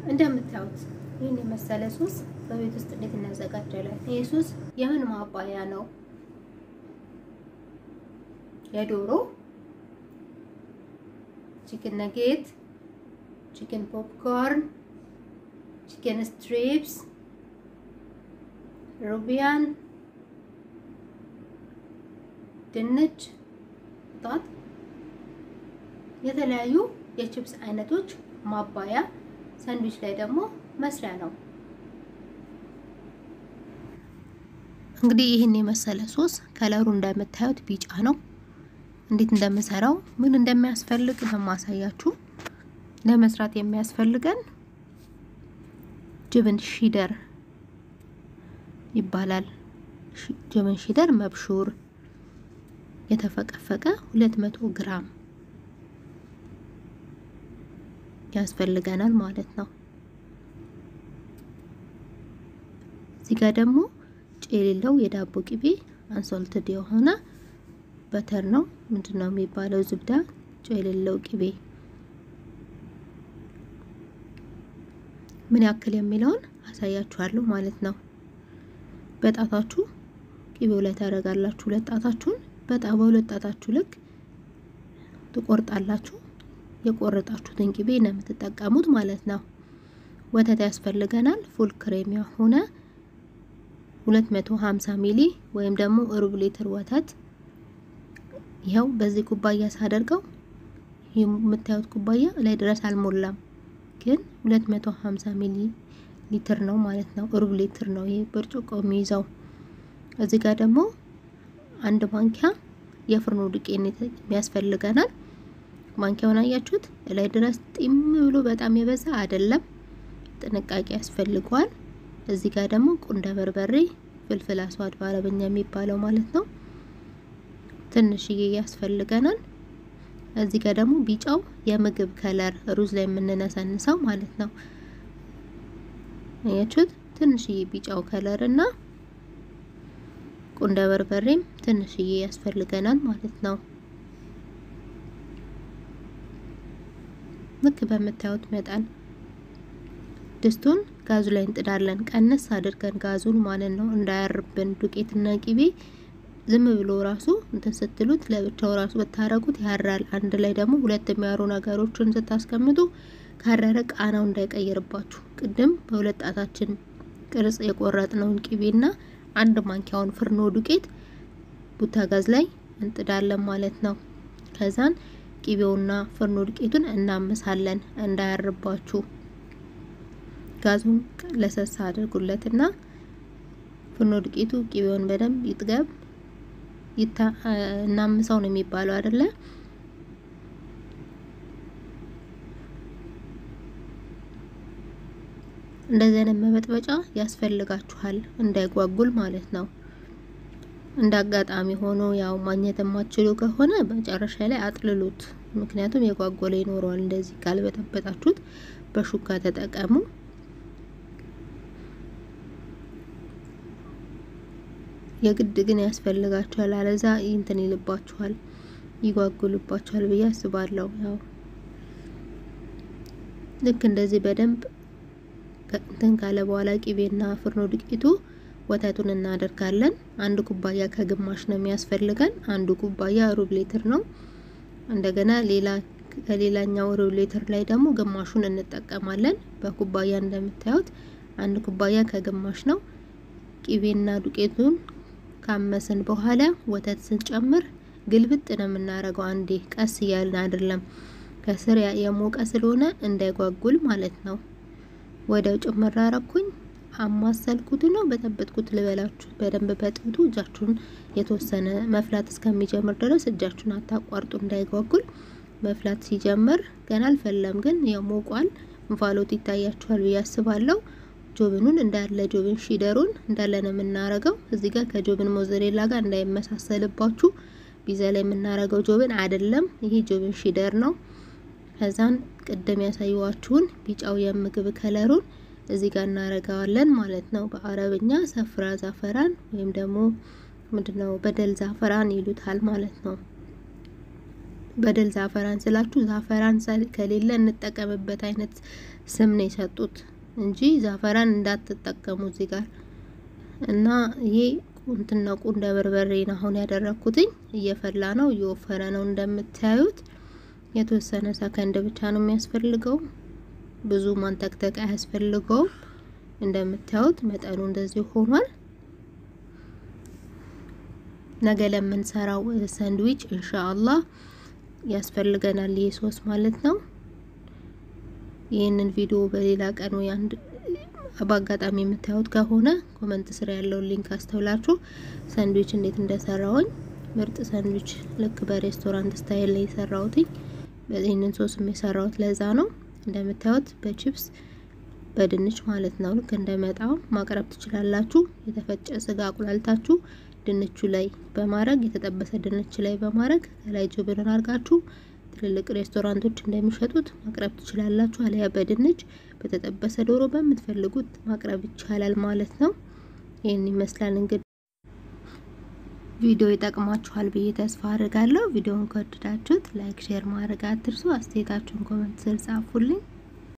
እንደምታዩት ይሄን የመሰለ ሶስ በቤት ውስጥ እንዴት እናዘጋጃለን? ይሄ ሶስ የምን ማባያ ነው? የዶሮ chicken nugget, chicken popcorn, chicken strips, ሩቢያን ድንች ጣት የተለያዩ የቺፕስ አይነቶች ማባያ ሳንድዊች ላይ ደግሞ መስሪያ ነው። እንግዲህ ይሄን የመሰለ ሶስ ከለሩ እንደምታዩት ቢጫ ነው። እንዴት እንደምሰራው ምን እንደሚያስፈልግ ለማሳያችሁ። ለመስራት የሚያስፈልገን ጅብን ሺደር ይባላል። ጅብን ሺደር መብሹር የተፈቀፈቀ 200 ግራም ያስፈልገናል ማለት ነው። እዚህ ጋር ደግሞ ጨሌለው የዳቦ ቅቤ አንሶልትድ የሆነ በተር ነው። ምንድነው የሚባለው? ዝብዳ ጨሌለው ቅቤ ምን ያክል የሚለውን አሳያችኋለሁ ማለት ነው። በጣታችሁ ቅቤው ላይ ታረጋላችሁ። ሁለት ጣታችሁን በሁለት ጣታችሁ ልክ ትቆርጣላችሁ። የቆረጣችሁትን ቅቤ ነው የምትጠቀሙት ማለት ነው። ወተት ያስፈልገናል። ፉል ክሬም የሆነ 250 ሚሊ ወይም ደግሞ ሩብ ሊትር ወተት። ይሄው በዚህ ኩባያ ሳደርገው የምታዩት ኩባያ ላይ ድረስ አልሞላም፣ ግን 250 ሚሊ ሊትር ነው ማለት ነው። ሩብ ሊትር ነው ይሄ ብርጭቆ የሚይዘው። እዚህ ጋር ደግሞ አንድ ማንኪያ የፍርኖ ዱቄት የሚያስፈልገናል። ማንኪያውን አያችሁት? ላይ ድረስ ጢም ብሎ በጣም የበዛ አይደለም፣ ጥንቃቄ ያስፈልገዋል። እዚህ ጋር ደግሞ ቁንደ በርበሬ ፍልፍል አስዋድ በአረብኛ የሚባለው ማለት ነው ትንሽዬ ያስፈልገናል። እዚህ ጋር ደግሞ ቢጫው የምግብ ከለር ሩዝ ላይ የምንነሰንሰው ማለት ነው። አያችሁት? ትንሽዬ ቢጫው ከለር እና ቁንደ በርበሬም ትንሽዬ ያስፈልገናል ማለት ነው። ልክ በመታዩት መጠን ድስቱን ጋዙ ላይ እንጥዳለን። ቀነስ አድርገን ጋዙን ማለት ነው እንዳያርብን። ዱቄትና ቅቤ ዝም ብሎ ራሱ እንትን ስትሉት ለብቻው ራሱ በታረቁት ያራል። አንድ ላይ ደግሞ ሁለት የሚያሩ ነገሮችን ስታስቀምጡ ካረረ ቃናው እንዳይቀየርባችሁ ቅድም በሁለት ጣታችን ቅርጽ የቆረጥነውን ቅቤና አንድ ማንኪያውን ፍርኖ ዱቄት ቡታጋዝ ላይ እንጥዳለን ማለት ነው። ከዛን ቅቤውና ፍርኖ ዱቄቱን እናምሳለን እንዳያርባችሁ። ጋዙን ለሰሳ አድርጉለትና ፍርኖ ዱቄቱ ቅቤውን በደንብ ይጥገብ እናምሳው ነው የሚባለው አይደለ? እንደዚህ አይነት መበጥበጫ ያስፈልጋችኋል እንዳይጓጉል ማለት ነው። እንዳጋጣሚ ሆኖ ያው ማግኘት የማትችሉ ከሆነ በመጨረሻ ላይ አጥልሉት፣ ምክንያቱም የጓጎለ ይኖረዋል። እንደዚህ ካልበጠበጣችሁት በሹካ ተጠቀሙ። የግድ ግን ያስፈልጋችኋል፣ አለዛ እንትን ይልባችኋል፣ ይጓጉልባችኋል ብዬ አስባለሁ። ያው ልክ እንደዚህ በደንብ እንትን ካለ በኋላ ቅቤና ፍርኖ ዱቄቱ ወተቱን እናደርጋለን። አንድ ኩባያ ከግማሽ ነው የሚያስፈልገን። አንዱ ኩባያ ሩብ ሊትር ነው። እንደገና ከሌላኛው ሩብ ሊትር ላይ ደግሞ ግማሹን እንጠቀማለን። በኩባያ እንደምታዩት አንድ ኩባያ ከግማሽ ነው። ቅቤና ዱቄቱን ካመሰን በኋላ ወተት ስንጨምር ግልብጥ ነው የምናረገው። አንዴ ቀስ እያልን አይደለም፣ ከስር የሞቀ ስለሆነ እንዳይጓጉል ማለት ነው። ወደው ጭምር አረኩኝ። አማሰልኩት ነው በጠበጥኩት ልበላችሁ። በደንብ በጥብጡ እጃችሁን የተወሰነ መፍላት እስከሚጀምር ድረስ እጃችሁን አታቋርጡ እንዳይጓጉል። መፍላት ሲጀምር ገና አልፈለም፣ ግን ያው ሞቋል። እንፋሎት ይታያችኋል ብዬ አስባለሁ። ጆብኑን እንዳለ ጆብን ሺደሩን እንዳለ ነው የምናረገው። እዚህ ጋር ከጆብን ሞዘሬላ ጋር እንዳይመሳሰልባችሁ ቢዛ ላይ የምናረገው ጆብን አይደለም፣ ይሄ ጆብን ሺደር ነው። ከዛን ቅድም ያሳየዋችሁን ቢጫው የምግብ ከለሩን እዚህ ጋር እናረጋዋለን ማለት ነው። በአረብኛ ሰፍራ ዛፈራን ወይም ደግሞ ምንድነው በደል ዛፈራን ይሉታል ማለት ነው። በደል ዛፈራን ስላችሁ ዛፈራን ከሌለ እንጠቀምበት አይነት ስም ነው የሰጡት እንጂ ዛፈራን እንዳትጠቀሙ እዚህ ጋር። እና ይሄ ቁንትና ቁንደ በርበሬ ነው አሁን ያደረኩትኝ። እየፈላ ነው እየወፈረ ነው እንደምታዩት። የተወሰነ ሰከንድ ብቻ ነው የሚያስፈልገው፣ ብዙ ማንተክተክ አያስፈልገውም። እንደምታዩት መጠኑ እንደዚህ ሆኗል። ነገ ለምንሰራው ሳንድዊች ኢንሻአላህ ያስፈልገናል ይሄ ሶስ ማለት ነው። ይሄንን ቪዲዮ በሌላ ቀን ወይ አንድ በአጋጣሚ የምታዩት ከሆነ ኮሜንት ስር ያለው ሊንክ አስተውላችሁ ሳንድዊች እንዴት እንደሰራውኝ ምርጥ ሳንድዊች ልክ በሬስቶራንት ስታይል ላይ ሰራውትኝ። በዚህንን ሶስ የሚሰራውት ለዛ ነው። እንደምታዩት በቺፕስ በድንች ማለት ነው ልክ እንደመጣው ማቅረብ ትችላላችሁ። የተፈጨ ስጋ አቁላልታችሁ ድንቹ ላይ በማረግ የተጠበሰ ድንች ላይ በማረግ ከላይ ጅብርን አርጋችሁ ትልልቅ ሬስቶራንቶች እንደሚሸጡት ማቅረብ ትችላላችሁ። አለያ በድንች በተጠበሰ ዶሮ በመትፈልጉት ማቅረብ ይቻላል ማለት ነው። ይሄን ይመስላል እንግዲህ ቪዲዮ ይጠቅማችኋል ብዬ ተስፋ አደርጋለሁ። ቪዲዮውን ከወደዳችሁት ላይክ ሼር ማድረግ አትርሱ። አስተያየታችሁን ኮሜንት ስር ጻፉልኝ።